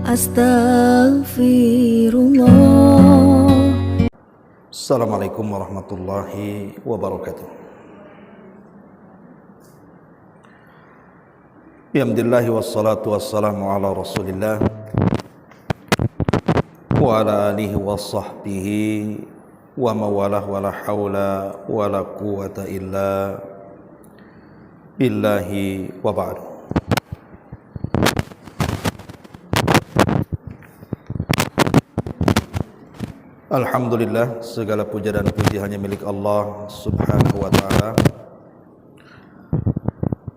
Astaghfirullah. Assalamualaikum warahmatullahi wabarakatuh. Alhamdulillah wassalatu wassalamu ala Rasulillah wa ala alihi wa sahbihi wa mawalah wa la hawla wa la quwata illa billahi wa ba'du. Alhamdulillah, segala puja dan puji hanya milik Allah subhanahu wa ta'ala.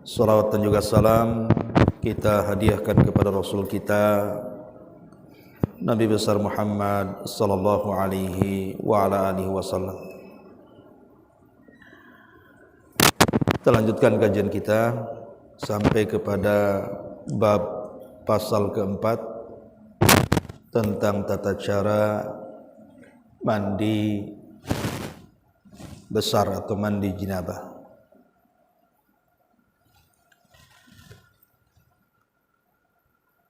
Salawat dan juga salam kita hadiahkan kepada Rasul kita Nabi besar Muhammad sallallahu alaihi wa ala alihi wasallam. Kita lanjutkan kajian kita sampai kepada bab pasal keempat tentang tata cara mandi besar atau mandi jinabah.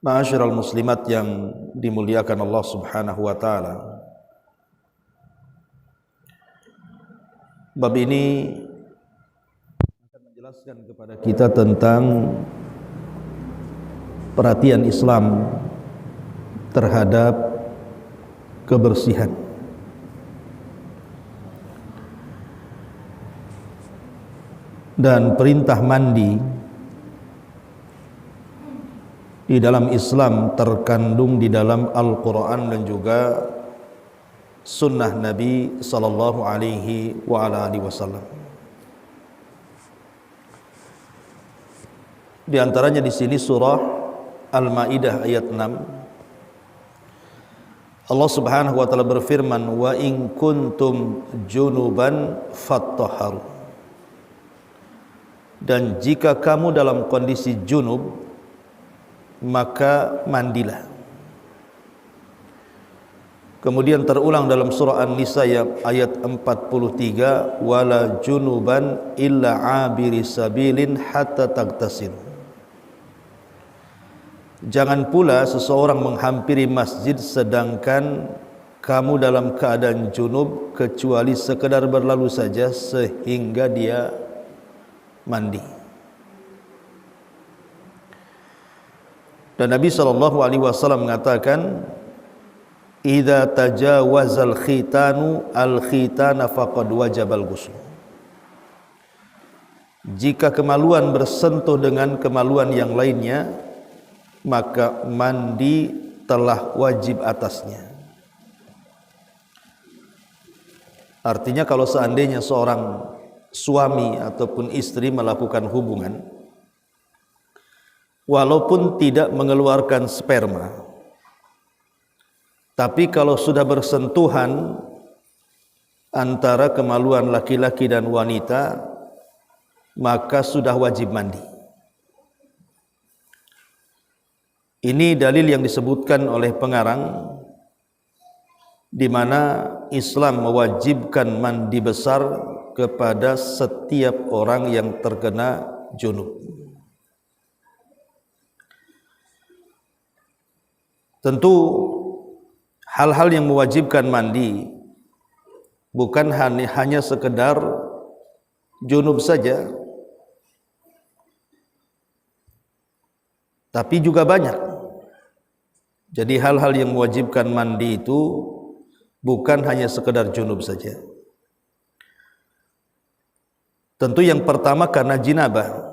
Ma'asyiral muslimat yang dimuliakan Allah Subhanahu wa taala. Bab ini akan menjelaskan kepada kita tentang perhatian Islam terhadap kebersihan. Dan perintah mandi di dalam Islam terkandung di dalam Al-Quran dan juga sunnah Nabi sallallahu alaihi wa ala alihi wasallam. Di antaranya di sini surah Al-Maidah ayat 6. Allah Subhanahu wa taala berfirman, "Wa in kuntum junuban fattahharu." Dan jika kamu dalam kondisi junub, maka mandilah. Kemudian terulang dalam surah An-Nisa ayat 43, wala junuban illa abiri sabilin hatta tagtasil. Jangan pula seseorang menghampiri masjid sedangkan kamu dalam keadaan junub kecuali sekedar berlalu saja sehingga dia mandi. Dan Nabi SAW mengatakan, idza tajawazal khitanu al-khitana faqad wajabal ghusl. Jika kemaluan bersentuh dengan kemaluan yang lainnya, maka mandi telah wajib atasnya. Artinya kalau seandainya seorang suami ataupun istri melakukan hubungan walaupun tidak mengeluarkan sperma, tapi kalau sudah bersentuhan antara kemaluan laki-laki dan wanita, maka sudah wajib mandi. Ini dalil yang disebutkan oleh pengarang di mana Islam mewajibkan mandi besar kepada setiap orang yang terkena junub. Tentu hal-hal yang mewajibkan mandi bukan hanya sekedar junub saja, tapi juga banyak. Jadi hal-hal yang mewajibkan mandi itu bukan hanya sekedar junub saja. Tentu yang pertama karena jinabah.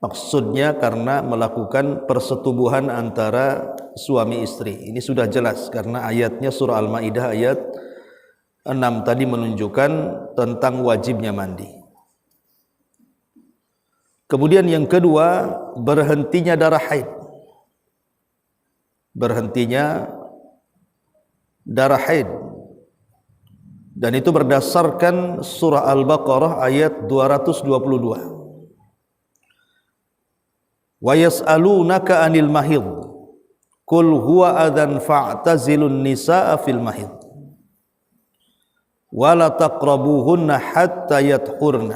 Maksudnya karena melakukan persetubuhan antara suami istri. Ini sudah jelas karena ayatnya surah Al-Maidah ayat 6 tadi menunjukkan tentang wajibnya mandi. Kemudian yang kedua, berhentinya darah haid. Berhentinya darah haid. Dan itu berdasarkan surah Al-Baqarah ayat 222. Wa yas'alunaka 'anil mahid qul huwa adzan fa'tazilun nisaa fil mahid wa la taqrabuhunna hatta yathurna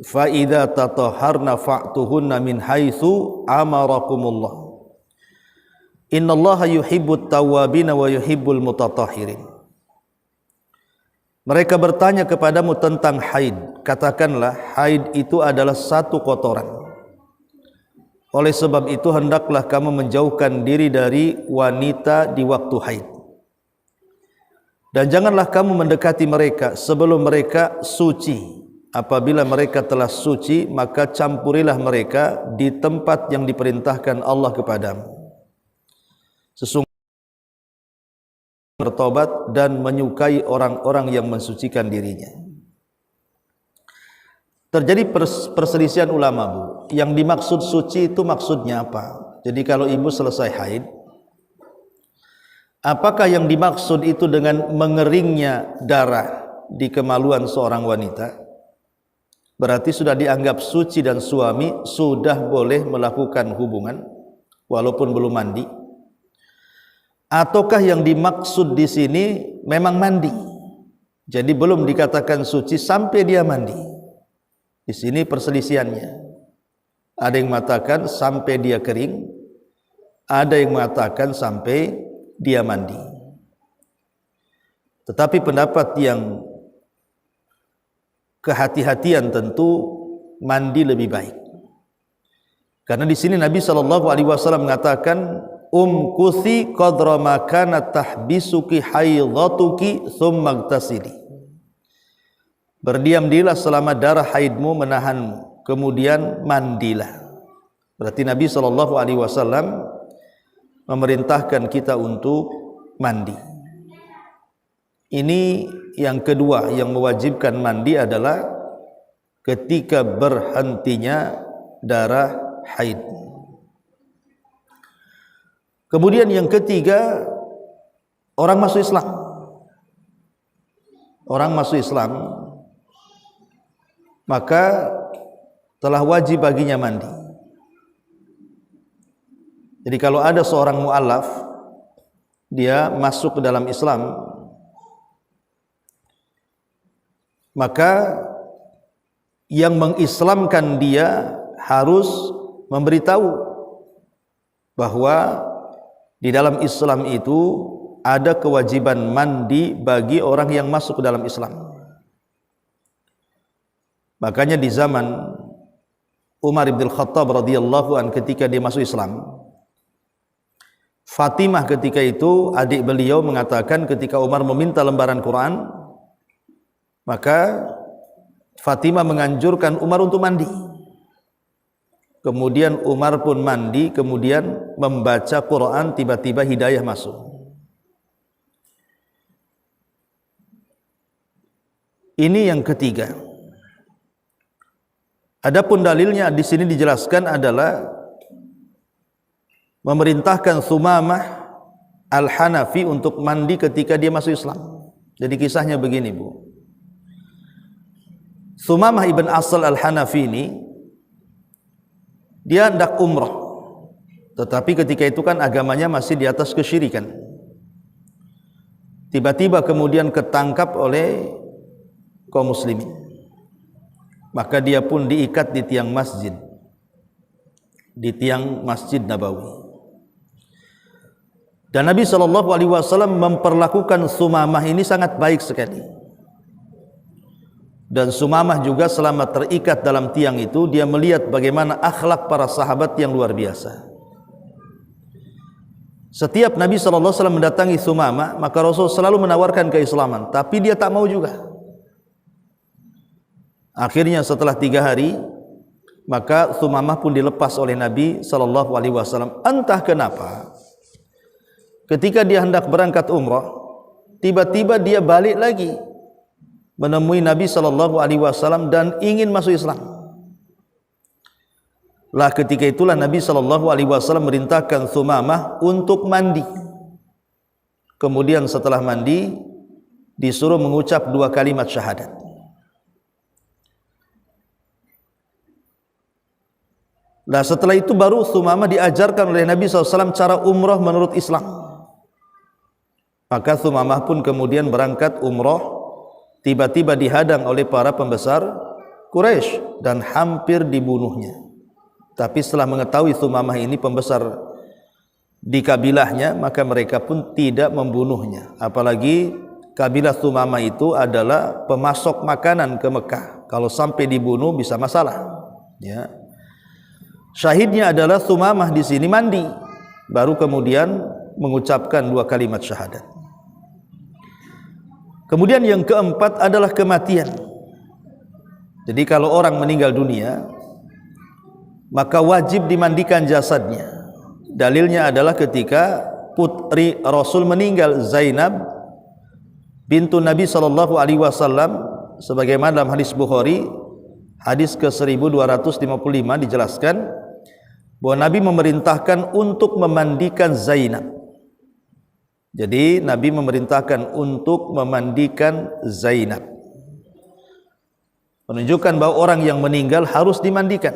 fa idza tatahharna fa'tuhunna min haitsu amarakumullah Innallaha yuhibbut tawwabin wa yuhibbul mutatahhirin. Mereka bertanya kepadamu tentang haid. Katakanlah, haid itu adalah satu kotoran. Oleh sebab itu hendaklah kamu menjauhkan diri dari wanita di waktu haid. Dan janganlah kamu mendekati mereka sebelum mereka suci. Apabila mereka telah suci, maka campurilah mereka di tempat yang diperintahkan Allah kepadamu. Sesungguhnya bertobat dan menyukai orang-orang yang mensucikan dirinya. Terjadi perselisihan ulama, Bu. Yang dimaksud suci itu maksudnya apa? Jadi kalau ibu selesai haid, apakah yang dimaksud itu dengan mengeringnya darah di kemaluan seorang wanita? Berarti sudah dianggap suci dan suami sudah boleh melakukan hubungan walaupun belum mandi. Ataukah yang dimaksud di sini memang mandi? Jadi belum dikatakan suci sampai dia mandi. Di sini perselisihannya. Ada yang mengatakan sampai dia kering, ada yang mengatakan sampai dia mandi. Tetapi pendapat yang kehati-hatian tentu mandi lebih baik. Karena di sini Nabi SAW mengatakan, umkuthi qadra ma kanat tahbisuki haidhatuki thumma igtasili. Berdiam-diamlah selama darah haidmu menahanmu, kemudian mandilah. Berarti Nabi SAW memerintahkan kita untuk mandi. Ini yang kedua yang mewajibkan mandi adalah ketika berhentinya darah haid. Kemudian yang ketiga, orang masuk Islam. Orang masuk Islam, maka telah wajib baginya mandi. Jadi kalau ada seorang mu'alaf, dia masuk ke dalam Islam, maka yang mengislamkan dia harus memberitahu bahwa di dalam Islam itu ada kewajiban mandi bagi orang yang masuk ke dalam Islam. Makanya di zaman Umar bin Khattab radhiyallahu an ketika dia masuk Islam, Fatimah ketika itu adik beliau mengatakan ketika Umar meminta lembaran Quran, maka Fatimah menganjurkan Umar untuk mandi. Kemudian Umar pun mandi, kemudian membaca Quran, tiba-tiba hidayah masuk. Ini yang ketiga. Adapun dalilnya di sini dijelaskan adalah memerintahkan Sumamah Al-Hanafi untuk mandi ketika dia masuk Islam. Jadi kisahnya begini, Bu. Sumamah ibn Asal Al-Hanafi ini dia hendak umrah, tetapi ketika itu kan agamanya masih di atas kesyirikan. Tiba-tiba kemudian ketangkap oleh kaum muslimin, maka dia pun diikat di tiang masjid, di tiang Masjid Nabawi. Dan Nabi SAW memperlakukan Sumamah ini sangat baik sekali. Dan Sumamah juga selama terikat dalam tiang itu, dia melihat bagaimana akhlak para sahabat yang luar biasa. Setiap Nabi SAW mendatangi Sumamah, maka Rasul selalu menawarkan keislaman, tapi dia tak mau juga. Akhirnya setelah 3 hari, maka Sumamah pun dilepas oleh Nabi SAW. Entah kenapa, ketika dia hendak berangkat umrah, tiba-tiba dia balik lagi menemui Nabi SAW dan ingin masuk Islam. Lah ketika itulah Nabi SAW merintahkan Sumamah untuk mandi. Kemudian setelah mandi disuruh mengucap 2 kalimat syahadat. Lah setelah itu baru Sumamah diajarkan oleh Nabi SAW cara umrah menurut Islam. Maka Sumamah pun kemudian berangkat umrah. Tiba-tiba dihadang oleh para pembesar Quraisy dan hampir dibunuhnya. Tapi setelah mengetahui Sumamah ini pembesar di kabilahnya, maka mereka pun tidak membunuhnya. Apalagi kabilah Thumamah itu adalah pemasok makanan ke Mekah. Kalau sampai dibunuh bisa masalah. Ya. Syahidnya adalah Thumamah di sini mandi, baru kemudian mengucapkan 2 kalimat syahadat. Kemudian yang keempat adalah kematian. Jadi kalau orang meninggal dunia, maka wajib dimandikan jasadnya. Dalilnya adalah ketika putri Rasul meninggal, Zainab bintu Nabi sallallahu alaihi wasallam, sebagaimana dalam hadis Bukhari, hadis ke-1255 dijelaskan bahwa Nabi memerintahkan untuk memandikan Zainab. Jadi Nabi memerintahkan untuk memandikan Zainab, menunjukkan bahwa orang yang meninggal harus dimandikan.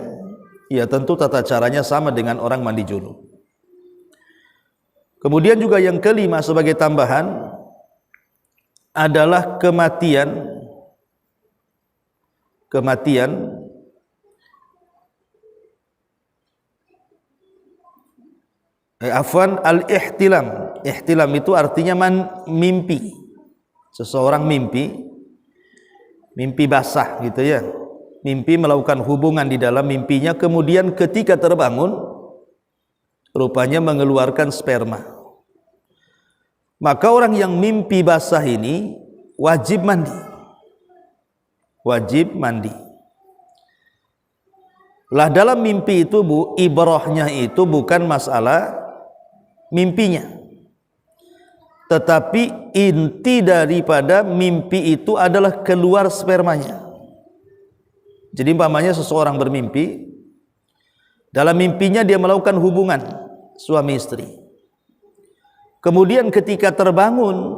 Ya tentu tata caranya sama dengan orang mandi junub. Kemudian juga yang kelima sebagai tambahan adalah kematian al-ihtilam. Ihtilam itu artinya mimpi. Seseorang mimpi basah gitu ya. Mimpi melakukan hubungan di dalam mimpinya, kemudian ketika terbangun rupanya mengeluarkan sperma. Maka orang yang mimpi basah ini wajib mandi. Wajib mandi. Lah dalam mimpi itu ibrahnya itu bukan masalah mimpinya, tetapi inti daripada mimpi itu adalah keluar spermanya. Jadi umpamanya seseorang bermimpi, dalam mimpinya dia melakukan hubungan suami istri. Kemudian ketika terbangun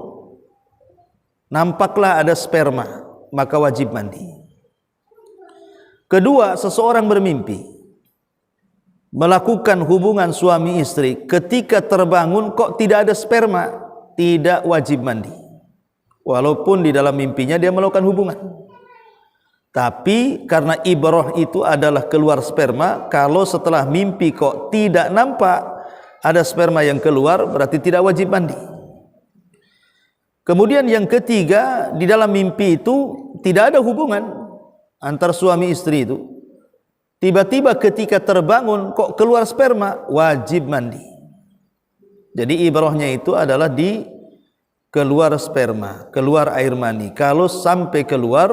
nampaklah ada sperma, maka wajib mandi. Kedua, seseorang bermimpi melakukan hubungan suami istri, ketika terbangun kok tidak ada sperma, tidak wajib mandi. Walaupun di dalam mimpinya dia melakukan hubungan. Tapi karena ibrah itu adalah keluar sperma, kalau setelah mimpi kok tidak nampak ada sperma yang keluar, berarti tidak wajib mandi. Kemudian yang ketiga, di dalam mimpi itu tidak ada hubungan antar suami istri itu. Tiba-tiba ketika terbangun kok keluar sperma, wajib mandi. Jadi ibrahnya itu adalah di keluar sperma, keluar air mani. Kalau sampai keluar,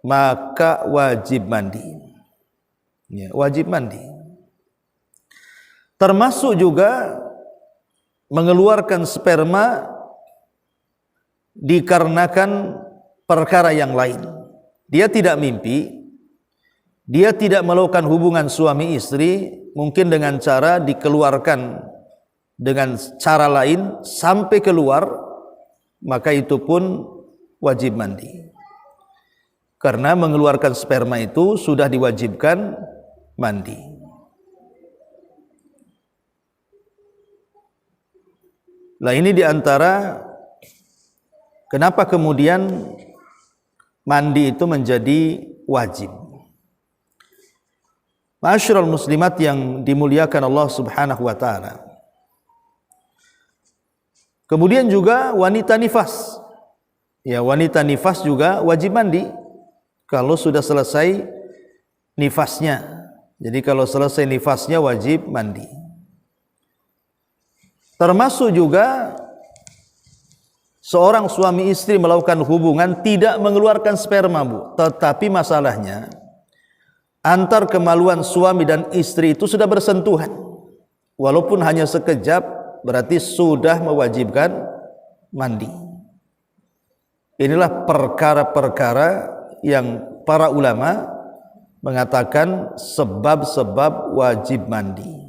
maka wajib mandi. Ya, wajib mandi. Termasuk juga mengeluarkan sperma dikarenakan perkara yang lain. Dia tidak mimpi, dia tidak melakukan hubungan suami istri, mungkin dengan cara dikeluarkan dengan cara lain sampai keluar, maka itu pun wajib mandi. Karena mengeluarkan sperma itu sudah diwajibkan mandi. Nah ini diantara kenapa kemudian mandi itu menjadi wajib. Ma'asyiral muslimat yang dimuliakan Allah Subhanahu wa taala. Kemudian juga wanita nifas. Ya, wanita nifas juga wajib mandi kalau sudah selesai nifasnya. Jadi kalau selesai nifasnya wajib mandi. Termasuk juga seorang suami istri melakukan hubungan tidak mengeluarkan sperma, Bu. Tetapi masalahnya antar kemaluan suami dan istri itu sudah bersentuhan. Walaupun hanya sekejap, berarti sudah mewajibkan mandi. Inilah perkara-perkara yang para ulama mengatakan sebab-sebab wajib mandi.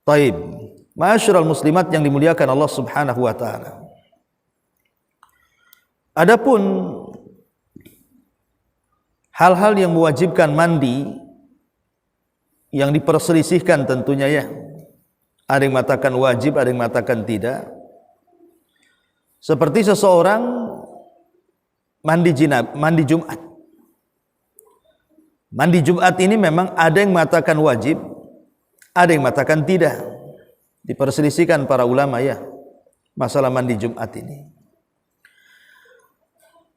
Taib, ma'asyiral muslimat yang dimuliakan Allah Subhanahu wa taala. Adapun hal-hal yang mewajibkan mandi yang diperselisihkan tentunya ya. Ada yang mengatakan wajib, ada yang mengatakan tidak. Seperti seseorang mandi Jumat. Mandi Jumat ini memang ada yang mengatakan wajib, Ada yang mengatakan tidak. Diperselisihkan para ulama ya masalah mandi Jumat ini.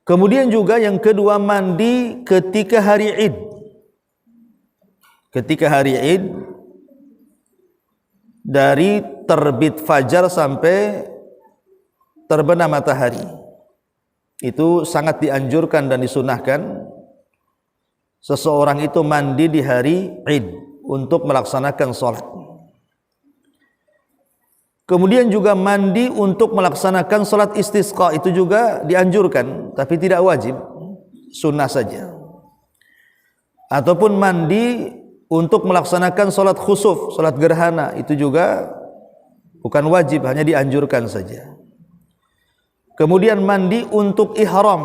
Kemudian juga yang kedua, mandi ketika hari Id. Ketika hari Id dari terbit fajar sampai terbenam matahari. Itu sangat dianjurkan dan disunahkan seseorang itu mandi di hari Id untuk melaksanakan sholat. Kemudian juga mandi untuk melaksanakan sholat istisqa itu juga dianjurkan, tapi tidak wajib, sunnah saja. Ataupun mandi untuk melaksanakan sholat khusuf, sholat gerhana, itu juga bukan wajib, hanya dianjurkan saja. Kemudian mandi untuk ihram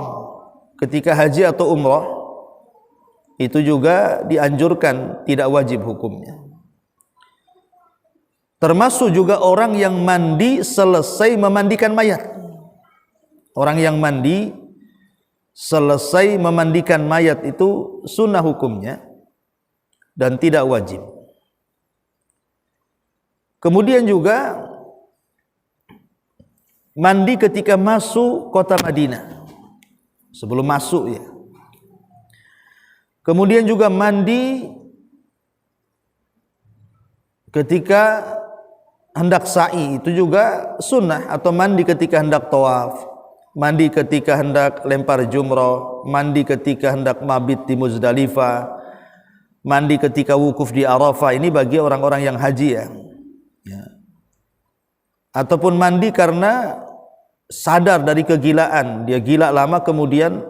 ketika haji atau umrah, itu juga dianjurkan, tidak wajib hukumnya. Termasuk juga orang yang mandi selesai memandikan mayat. Orang yang mandi selesai memandikan mayat itu sunnah hukumnya dan tidak wajib. Kemudian juga mandi ketika masuk kota Madinah, sebelum masuk ya. Kemudian juga mandi ketika hendak sa'i, itu juga sunnah. Atau mandi ketika hendak tawaf, mandi ketika hendak lempar jumrah, mandi ketika hendak mabit di Muzdalifah, mandi ketika wukuf di Arafah. Ini bagi orang-orang yang haji ya. Ataupun mandi karena sadar dari kegilaan, dia gila lama kemudian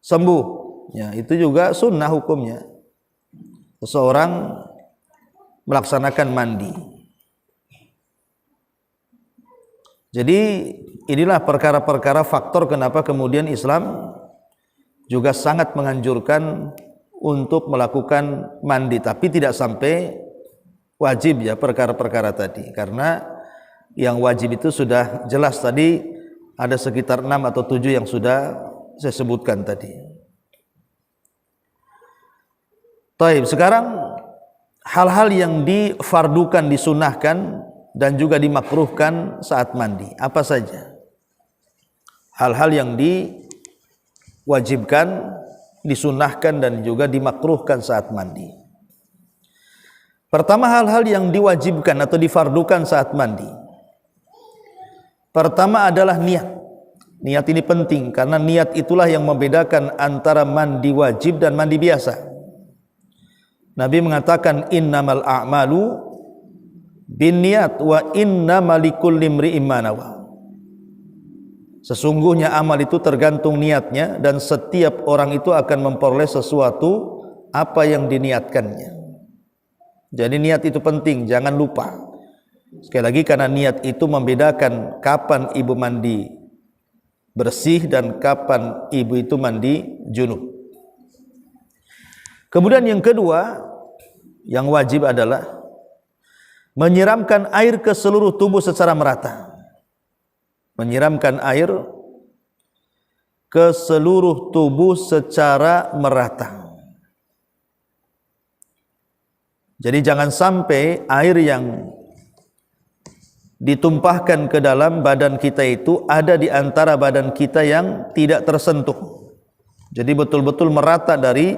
sembuh ya, itu juga sunnah hukumnya. Seseorang melaksanakan mandi. Jadi inilah perkara-perkara faktor kenapa kemudian Islam juga sangat menganjurkan untuk melakukan mandi, tapi tidak sampai wajib ya perkara-perkara tadi, karena yang wajib itu sudah jelas tadi, ada sekitar 6 atau 7 yang sudah saya sebutkan tadi. Baik, sekarang hal-hal yang difardukan, disunahkan dan juga dimakruhkan saat mandi, apa saja? Hal-hal yang diwajibkan, disunahkan dan juga dimakruhkan saat mandi. Pertama, hal-hal yang diwajibkan atau difardukan saat mandi. Pertama adalah niat. Niat ini penting karena niat itulah yang membedakan antara mandi wajib dan mandi biasa. Nabi mengatakan innamal a'malu binniyat wa innamal likulli imri'in ma nawa. Sesungguhnya amal itu tergantung niatnya dan setiap orang itu akan memperoleh sesuatu apa yang diniatkannya. Jadi niat itu penting, jangan lupa. Sekali lagi, karena niat itu membedakan kapan ibu mandi bersih dan kapan ibu itu mandi junub. Kemudian yang kedua yang wajib adalah menyiramkan air ke seluruh tubuh secara merata. Menyiramkan air ke seluruh tubuh secara merata. Jadi jangan sampai air yang ditumpahkan ke dalam badan kita itu ada di antara badan kita yang tidak tersentuh. Jadi betul-betul merata dari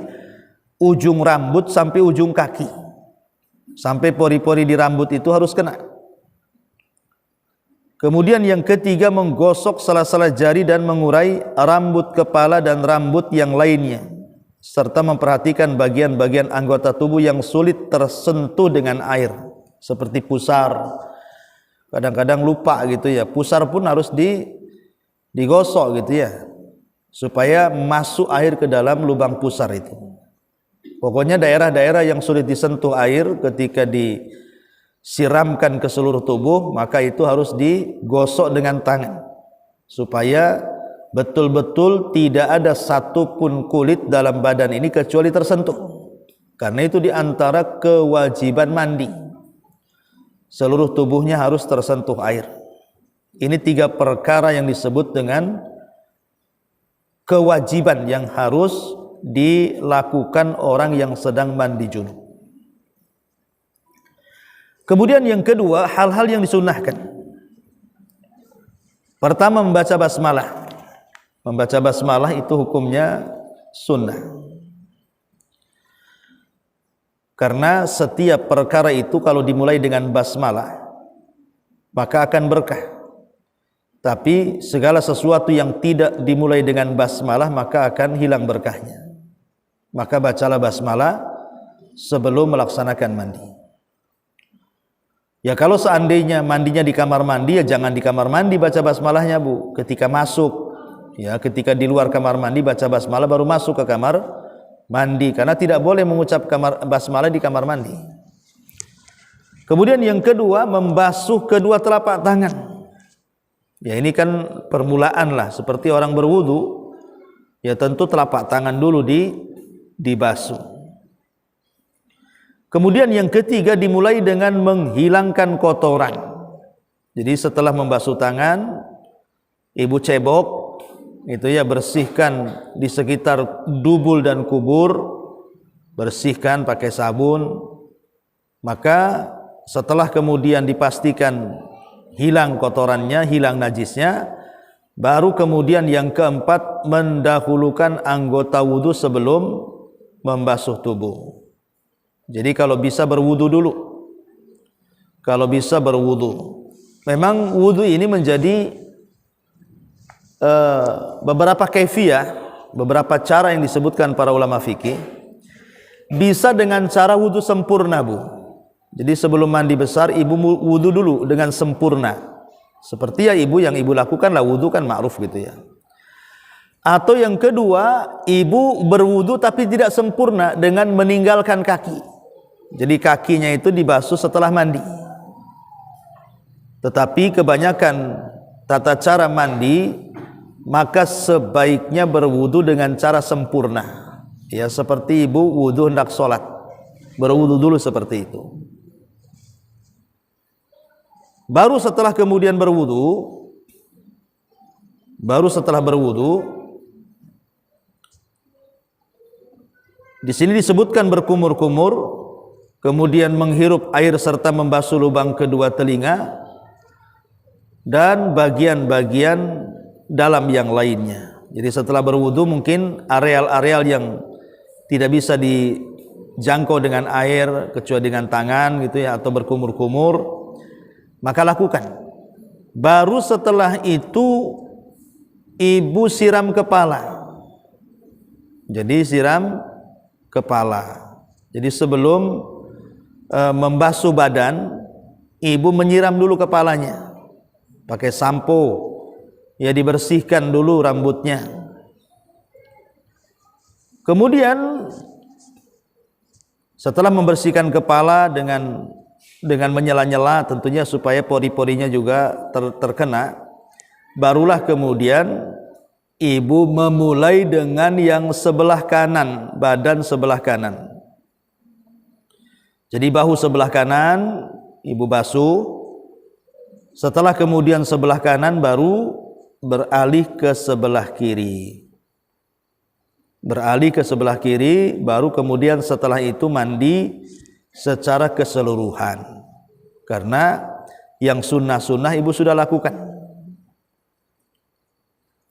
ujung rambut sampai ujung kaki. Sampai pori-pori di rambut itu harus kena. Kemudian yang ketiga, menggosok salah-salah jari dan mengurai rambut kepala dan rambut yang lainnya, serta memperhatikan bagian-bagian anggota tubuh yang sulit tersentuh dengan air, seperti pusar. Kadang-kadang lupa gitu ya, pusar pun harus digosok gitu ya, supaya masuk air ke dalam lubang pusar itu. Pokoknya daerah-daerah yang sulit disentuh air ketika disiramkan ke seluruh tubuh, maka itu harus digosok dengan tangan supaya betul-betul tidak ada satupun kulit dalam badan ini kecuali tersentuh. Karena itu diantara kewajiban mandi, seluruh tubuhnya harus tersentuh air. Ini 3 perkara yang disebut dengan kewajiban yang harus dilakukan orang yang sedang mandi junub. Kemudian yang kedua, hal-hal yang disunnahkan. Pertama, membaca basmalah. Membaca basmalah itu hukumnya sunnah. Karena setiap perkara itu kalau dimulai dengan basmalah, maka akan berkah. Tapi segala sesuatu yang tidak dimulai dengan basmalah, maka akan hilang berkahnya. Maka bacalah basmalah sebelum melaksanakan mandi. Ya kalau seandainya mandinya di kamar mandi, ya jangan di kamar mandi baca basmalahnya, Bu. Ketika masuk, ya ketika di luar kamar mandi baca basmalah, baru masuk ke kamar mandi, karena tidak boleh mengucap basmalah di kamar mandi. Kemudian yang kedua, membasuh kedua telapak tangan. Ya ini kan permulaan lah, seperti orang berwudu, ya tentu telapak tangan dulu dibasuh. Kemudian yang ketiga, dimulai dengan menghilangkan kotoran. Jadi setelah membasuh tangan, ibu cebok, itu ya bersihkan di sekitar dubul dan kubur, bersihkan pakai sabun. Maka setelah kemudian dipastikan hilang kotorannya, hilang najisnya, baru kemudian yang keempat, mendahulukan anggota wudu sebelum membasuh tubuh. Jadi kalau bisa berwudu dulu. Kalau bisa berwudu. Memang wudu ini menjadi beberapa kaifiyah, beberapa cara yang disebutkan para ulama fikih. Bisa dengan cara wudu sempurna, Bu. Jadi sebelum mandi besar, ibu wudu dulu dengan sempurna. Seperti ya ibu yang ibu lakukan lah, wudu kan ma'ruf gitu ya. Atau yang kedua, ibu berwudu tapi tidak sempurna dengan meninggalkan kaki. Jadi kakinya itu dibasuh setelah mandi. Tetapi kebanyakan tata cara mandi, maka sebaiknya berwudu dengan cara sempurna. Ya seperti ibu wudu hendak sholat, berwudu dulu seperti itu. Baru setelah kemudian berwudu, di sini disebutkan berkumur-kumur, kemudian menghirup air serta membasuh lubang kedua telinga dan bagian-bagian dalam yang lainnya. Jadi setelah berwudu mungkin areal-areal yang tidak bisa dijangkau dengan air kecuali dengan tangan gitu ya, atau berkumur-kumur, maka lakukan. Baru setelah itu ibu siram kepala. Jadi siram kepala. Jadi sebelum membasuh badan, ibu menyiram dulu kepalanya pakai sampo, ya dibersihkan dulu rambutnya. Kemudian setelah membersihkan kepala dengan menyela-nyela tentunya supaya pori-porinya juga terkena, barulah kemudian ibu memulai dengan yang sebelah kanan, badan sebelah kanan. Jadi bahu sebelah kanan ibu basuh, setelah kemudian sebelah kanan baru beralih ke sebelah kiri. Beralih ke sebelah kiri, baru kemudian setelah itu mandi secara keseluruhan. Karena yang sunnah-sunnah ibu sudah lakukan.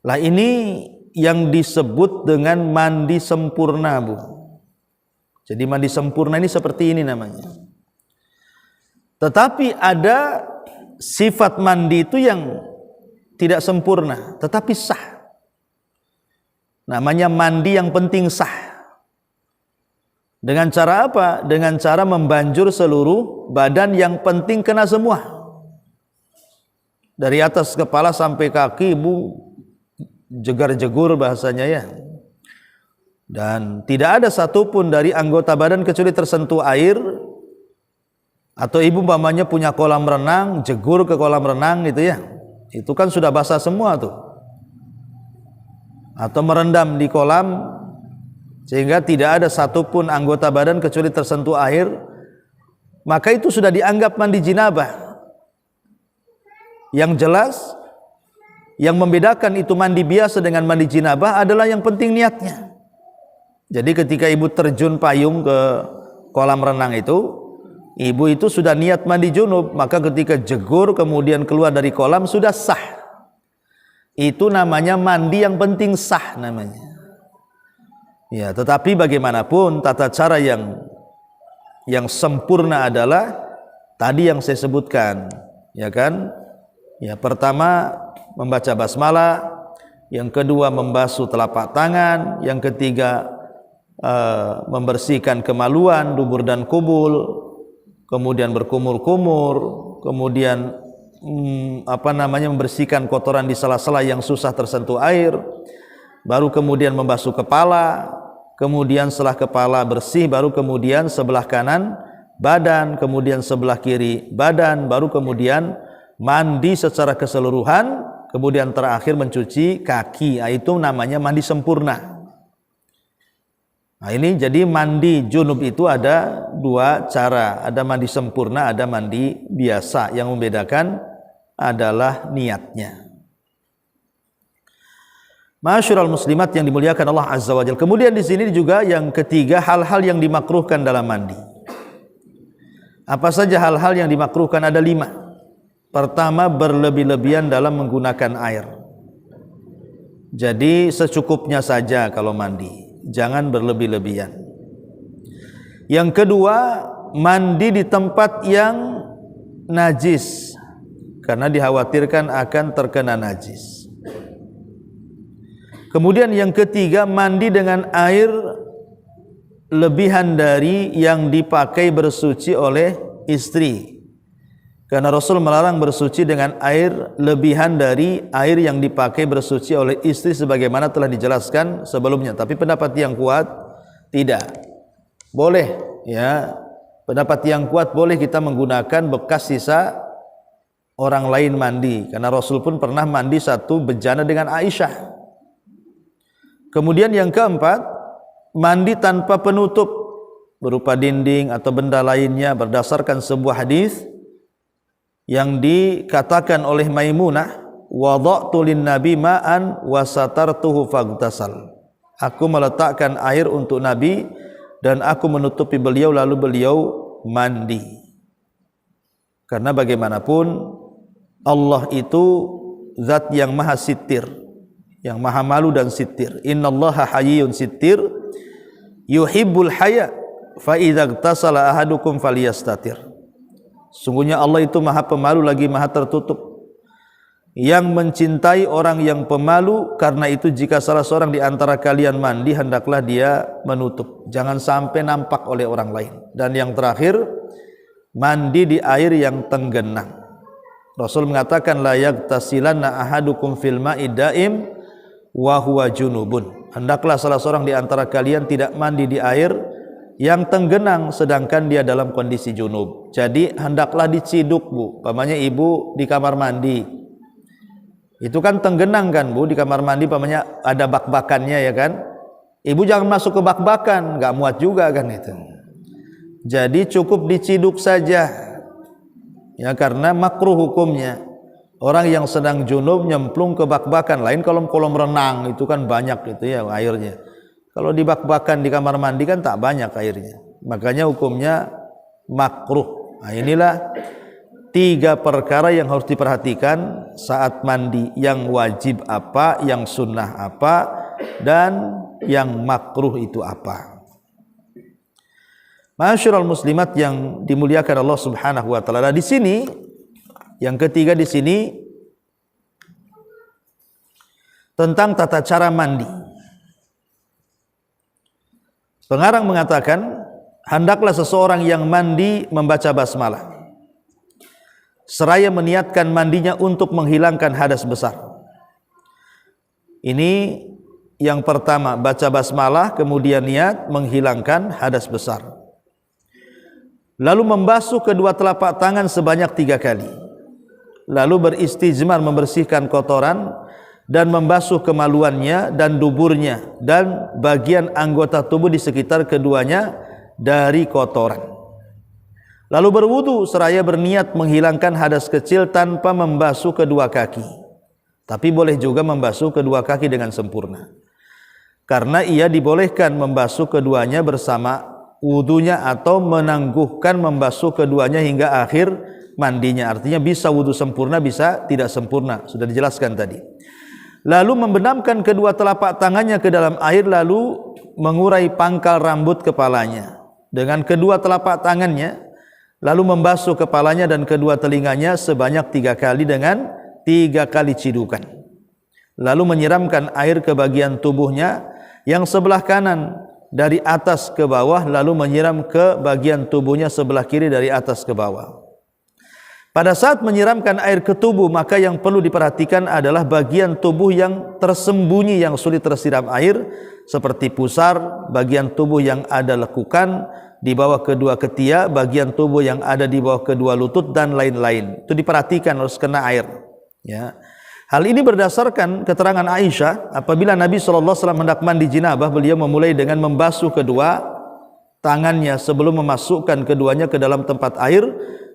Lah ini yang disebut dengan mandi sempurna, Bu. Jadi mandi sempurna ini seperti ini namanya. Tetapi ada sifat mandi itu yang tidak sempurna, tetapi sah. Namanya mandi yang penting sah. Dengan cara apa? Dengan cara membanjur seluruh badan, yang penting kena semua. Dari atas kepala sampai kaki ibu jegar-jegur bahasanya ya. Dan tidak ada satupun dari anggota badan kecuali tersentuh air. Atau ibu umpamanya punya kolam renang, jegur ke kolam renang gitu ya, itu kan sudah basah semua tuh. Atau merendam di kolam sehingga tidak ada satupun anggota badan kecuali tersentuh air, maka itu sudah dianggap mandi jinabah. Yang jelas yang membedakan itu mandi biasa dengan mandi jinabah adalah yang penting niatnya. Jadi ketika ibu terjun payung ke kolam renang itu, Ibu itu sudah niat mandi junub, maka ketika jegur kemudian keluar dari kolam sudah sah. Itu namanya mandi yang penting sah namanya. Ya, tetapi bagaimanapun tata cara yang sempurna adalah tadi yang saya sebutkan, ya kan? Ya, pertama membaca basmalah, yang kedua membasuh telapak tangan, yang ketiga membersihkan kemaluan, dubur dan kubul, kemudian berkumur-kumur, kemudian membersihkan kotoran di sela-sela yang susah tersentuh air, baru kemudian membasuh kepala, kemudian setelah kepala bersih baru kemudian sebelah kanan badan, kemudian sebelah kiri badan, baru kemudian mandi secara keseluruhan, kemudian terakhir mencuci kaki. Nah, itu namanya mandi sempurna. Nah, ini jadi mandi junub itu ada dua cara, ada mandi sempurna, ada mandi biasa. Yang membedakan adalah niatnya. Ma'asyiral muslimat yang dimuliakan Allah Azza wa Jalla. Kemudian di sini juga yang ketiga, hal-hal yang dimakruhkan dalam mandi. Apa saja hal-hal yang dimakruhkan? Ada 5. Pertama, berlebih-lebihan dalam menggunakan air. Jadi secukupnya saja kalau mandi. Jangan berlebih-lebihan. Yang kedua, mandi di tempat yang najis karena dikhawatirkan akan terkena najis. Kemudian yang ketiga, mandi dengan air lebihan dari yang dipakai bersuci oleh istri. Karena Rasul melarang bersuci dengan air lebihan dari air yang dipakai bersuci oleh istri sebagaimana telah dijelaskan sebelumnya. Tapi pendapat yang kuat tidak. Boleh, ya. Pendapat yang kuat boleh kita menggunakan bekas sisa orang lain mandi. Karena Rasul pun pernah mandi satu bejana dengan Aisyah. Kemudian yang keempat, mandi tanpa penutup berupa dinding atau benda lainnya berdasarkan sebuah hadis yang dikatakan oleh Maimunah, wada'tu lin-nabi ma'an wa satartuhu faghtasal. Aku meletakkan air untuk Nabi dan aku menutupi beliau lalu beliau mandi. Karena bagaimanapun Allah itu zat yang maha sitir, yang maha malu dan sitir. Innallaha hayyun sitir yuhibbul haya fa idza ightasala ahadukum falyastatir. Sungguhnya Allah itu maha pemalu lagi maha tertutup, yang mencintai orang yang pemalu. Karena itu jika salah seorang di antara kalian mandi, hendaklah dia menutup, jangan sampai nampak oleh orang lain. Dan yang terakhir, mandi di air yang tenggenang. Rasul mengatakan la yaghtasilanna ahadukum fil ma'i daim wa huwa junubun. Hendaklah salah seorang di antara kalian tidak mandi di air yang tenggenang sedangkan dia dalam kondisi junub. Jadi hendaklah diciduk, Bu. Pamannya ibu di kamar mandi, itu kan tenggenang kan, Bu, di kamar mandi pamannya ada bak-bakannya, ya kan. Ibu jangan masuk ke bak-bakan, nggak muat juga kan itu. Jadi cukup diciduk saja, ya, karena makruh hukumnya. Orang yang sedang junub nyemplung ke bak-bakan, lain kalau kolam renang itu kan banyak gitu ya airnya. Kalau di bak-bakan di kamar mandi kan tak banyak airnya, makanya hukumnya makruh. Nah, inilah 3 perkara yang harus diperhatikan saat mandi. Yang wajib apa, yang sunnah apa, dan yang makruh itu apa. Ma'asyiral muslimat yang dimuliakan Allah Subhanahu wa taala. Di sini yang ketiga di sini tentang tata cara mandi. Pengarang mengatakan, hendaklah seseorang yang mandi membaca basmalah seraya meniatkan mandinya untuk menghilangkan hadas besar. Ini yang pertama, baca basmalah kemudian niat menghilangkan hadas besar. Lalu membasuh kedua telapak tangan sebanyak 3 kali. Lalu beristijmar membersihkan kotoran dan membasuh kemaluannya dan duburnya dan bagian anggota tubuh di sekitar keduanya dari kotoran. Lalu berwudu seraya berniat menghilangkan hadas kecil tanpa membasuh kedua kaki. Tapi boleh juga membasuh kedua kaki dengan sempurna, karena ia dibolehkan membasuh keduanya bersama wudunya atau menangguhkan membasuh keduanya hingga akhir mandinya. Artinya bisa wudu sempurna, bisa tidak sempurna, sudah dijelaskan tadi. Lalu membenamkan kedua telapak tangannya ke dalam air, lalu mengurai pangkal rambut kepalanya dengan kedua telapak tangannya, lalu membasuh kepalanya dan kedua telinganya sebanyak 3 kali dengan 3 kali cidukan. Lalu menyiramkan air ke bagian tubuhnya yang sebelah kanan dari atas ke bawah, lalu menyiram ke bagian tubuhnya sebelah kiri dari atas ke bawah. Pada saat menyiramkan air ke tubuh, maka yang perlu diperhatikan adalah bagian tubuh yang tersembunyi yang sulit tersiram air, seperti pusar, bagian tubuh yang ada lekukan di bawah kedua ketiak, bagian tubuh yang ada di bawah kedua lutut, dan lain-lain. Itu diperhatikan, harus kena air, ya. Hal ini berdasarkan keterangan Aisyah, apabila Nabi SAW hendak mandi jinabah, beliau memulai dengan membasuh kedua tangannya sebelum memasukkan keduanya ke dalam tempat air,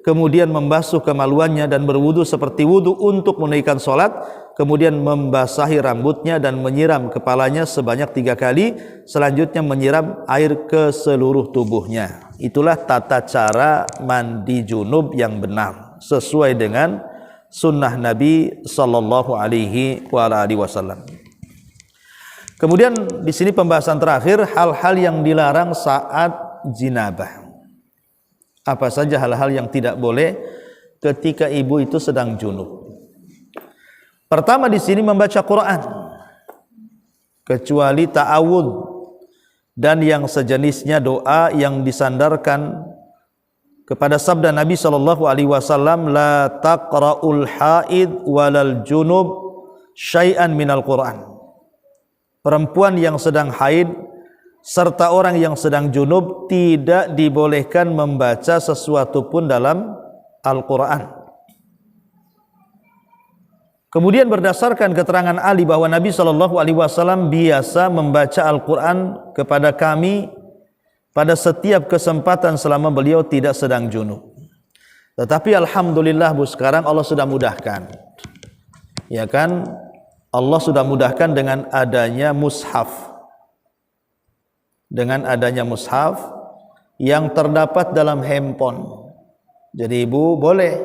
kemudian membasuh kemaluannya dan berwudu seperti wudu untuk menunaikan sholat, kemudian membasahi rambutnya dan menyiram kepalanya sebanyak 3 kali, selanjutnya menyiram air ke seluruh tubuhnya. Itulah tata cara mandi junub yang benar, sesuai dengan sunnah Nabi sallallahu alaihi wasallam. Kemudian di sini pembahasan terakhir, hal-hal yang dilarang saat jinabah. Apa saja hal-hal yang tidak boleh ketika ibu itu sedang junub? Pertama di sini membaca Quran, kecuali ta'awudz dan yang sejenisnya, doa yang disandarkan kepada sabda Nabi SAW, la taqra'ul haid walal junub syai'an minal Quran. Perempuan yang sedang haid serta orang yang sedang junub tidak dibolehkan membaca sesuatu pun dalam Al-Quran. Kemudian berdasarkan keterangan Ali bahwa Nabi SAW biasa membaca Al-Quran kepada kami pada setiap kesempatan selama beliau tidak sedang junub. Tetapi alhamdulillah Bu, sekarang Allah sudah mudahkan, ya kan? Allah sudah mudahkan dengan adanya mushaf, dengan adanya mushaf yang terdapat dalam handphone. Jadi ibu boleh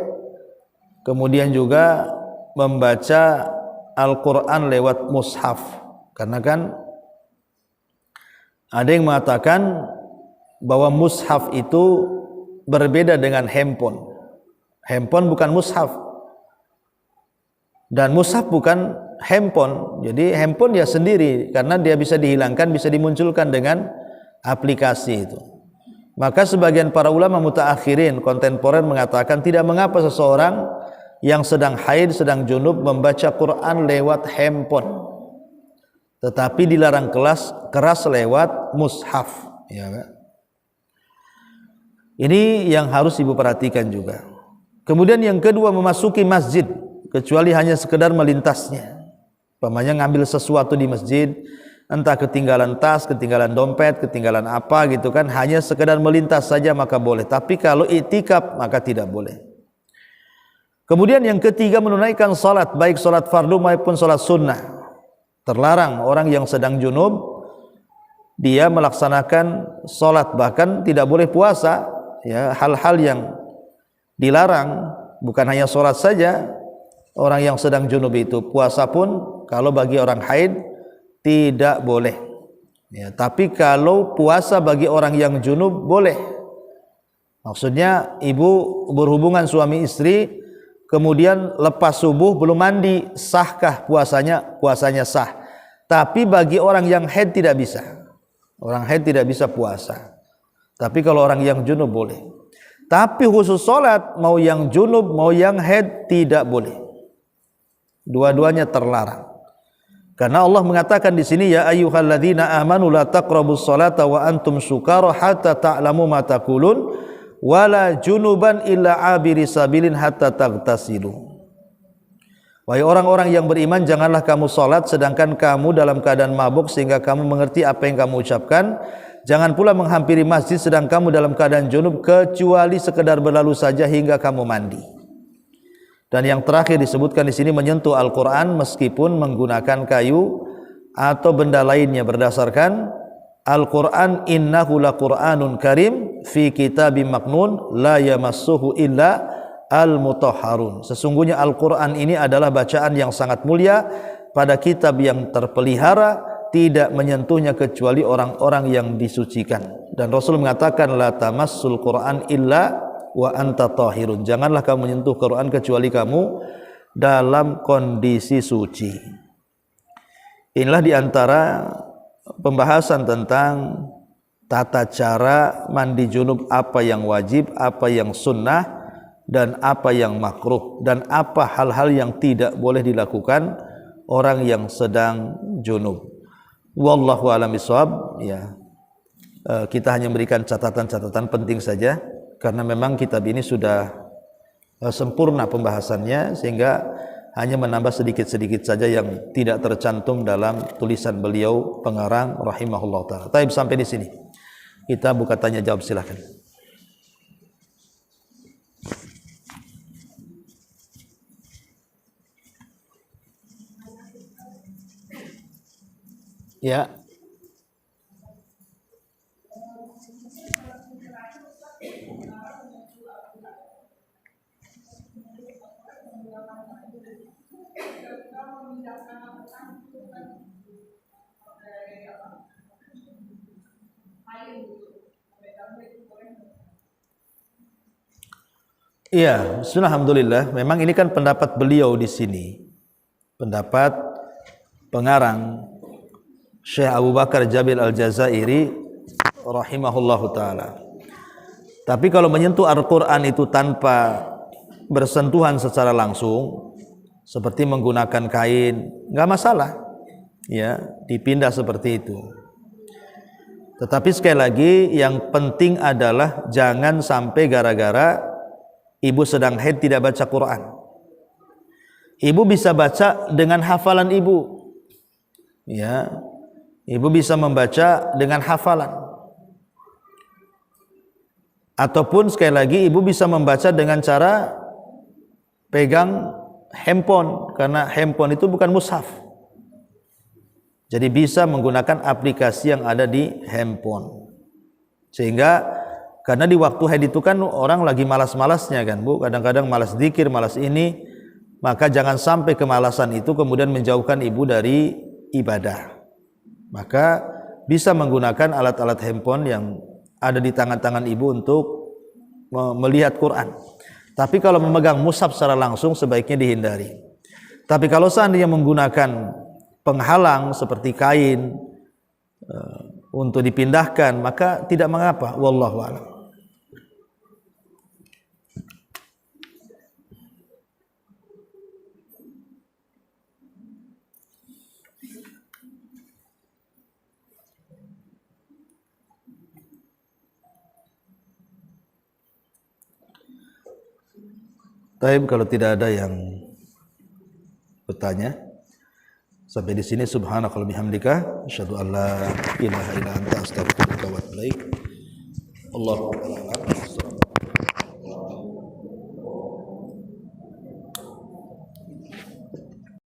kemudian juga membaca Al-Quran lewat mushaf, karena kan ada yang mengatakan bahwa mushaf itu berbeda dengan handphone. Handphone bukan mushaf, dan mushaf bukan handphone. Jadi handphone ya sendiri, karena dia bisa dihilangkan, bisa dimunculkan dengan aplikasi itu. Maka sebagian para ulama mutaakhirin kontemporer mengatakan tidak mengapa seseorang yang sedang haid, sedang junub membaca Quran lewat handphone, tetapi dilarang keras lewat mushaf, ya kan? Ini yang harus ibu perhatikan juga. Kemudian yang kedua, memasuki masjid kecuali hanya sekedar melintasnya. Umpamanya ngambil sesuatu di masjid, entah ketinggalan tas, ketinggalan dompet, ketinggalan apa gitu kan, hanya sekedar melintas saja maka boleh. Tapi kalau i'tikaf maka tidak boleh. Kemudian yang ketiga, menunaikan salat, baik salat fardu maupun salat sunnah. Terlarang orang yang sedang junub dia melaksanakan salat, bahkan tidak boleh puasa. Ya, hal-hal yang dilarang, bukan hanya sholat saja. Orang yang sedang junub itu puasa pun kalau bagi orang haid tidak boleh, ya, tapi kalau puasa bagi orang yang junub boleh. Maksudnya ibu berhubungan suami istri, kemudian lepas subuh belum mandi, sahkah puasanya? Puasanya sah. Tapi bagi orang yang haid tidak bisa. Orang haid tidak bisa puasa. Tapi kalau orang yang junub boleh. Tapi khusus sholat, mau yang junub mau yang haid tidak boleh. Dua-duanya terlarang. Karena Allah mengatakan di sini, ya ayyuhalladzina amanu la taqrabus sholata wa antum sukara hatta ta'lamu ma taqulun wala junuban illa abiri sabilin hatta taghtasilu. Wahai orang-orang yang beriman, janganlah kamu salat sedangkan kamu dalam keadaan mabuk sehingga kamu mengerti apa yang kamu ucapkan. Jangan pula menghampiri masjid sedang kamu dalam keadaan junub kecuali sekedar berlalu saja hingga kamu mandi. Dan yang terakhir disebutkan di sini menyentuh Al-Quran meskipun menggunakan kayu atau benda lainnya berdasarkan Al-Qur'an innahu laqur'anun karim fi kitabim maknun la yamassuhu illa al-mutahharun. Sesungguhnya Al-Qur'an ini adalah bacaan yang sangat mulia pada kitab yang terpelihara, tidak menyentuhnya kecuali orang-orang yang disucikan. Dan Rasul mengatakan la tamassul Qur'an illa wa anta tahirun. Janganlah kamu menyentuh Quran kecuali kamu dalam kondisi suci. Inilah diantara pembahasan tentang tata cara mandi junub, apa yang wajib, apa yang sunnah, dan apa yang makruh, dan apa hal-hal yang tidak boleh dilakukan orang yang sedang junub. Wallahu a'lam bishawab. Ya, kita hanya memberikan catatan-catatan penting saja, karena memang kitab ini sudah sempurna pembahasannya, sehingga hanya menambah sedikit-sedikit saja yang tidak tercantum dalam tulisan beliau pengarang rahimahullah ta'ala. Taib, sampai di sini kita buka tanya jawab, silakan. Ya. Iya, alhamdulillah. Memang ini kan pendapat beliau di sini, pendapat pengarang Syekh Abu Bakar Jabil Al-Jazairi rahimahullahu taala. Tapi kalau menyentuh Al-Qur'an itu tanpa bersentuhan secara langsung, seperti menggunakan kain, nggak masalah, ya, dipindah seperti itu. Tetapi sekali lagi yang penting adalah jangan sampai gara-gara ibu sedang haid tidak baca Quran. Ibu bisa baca dengan hafalan ibu, ya, ibu bisa membaca dengan hafalan. Ataupun sekali lagi ibu bisa membaca dengan cara pegang handphone, karena handphone itu bukan mushaf. Jadi bisa menggunakan aplikasi yang ada di handphone. Sehingga karena di waktu haid itu kan orang lagi malas-malasnya kan, Bu, kadang-kadang malas zikir, malas ini, maka jangan sampai kemalasan itu kemudian menjauhkan ibu dari ibadah. Maka bisa menggunakan alat-alat handphone yang ada di tangan-tangan ibu untuk melihat Quran. Tapi kalau memegang mushaf secara langsung sebaiknya dihindari. Tapi kalau seandainya menggunakan penghalang seperti kain untuk dipindahkan, maka tidak mengapa. Wallahu a'lam. Taib, kalau tidak ada yang bertanya, sampai di sini subhanakallahumma bihamdika asyhadu an la ilaha illa anta astaghfiruka wa atubu ilaik. Allahu a'lam.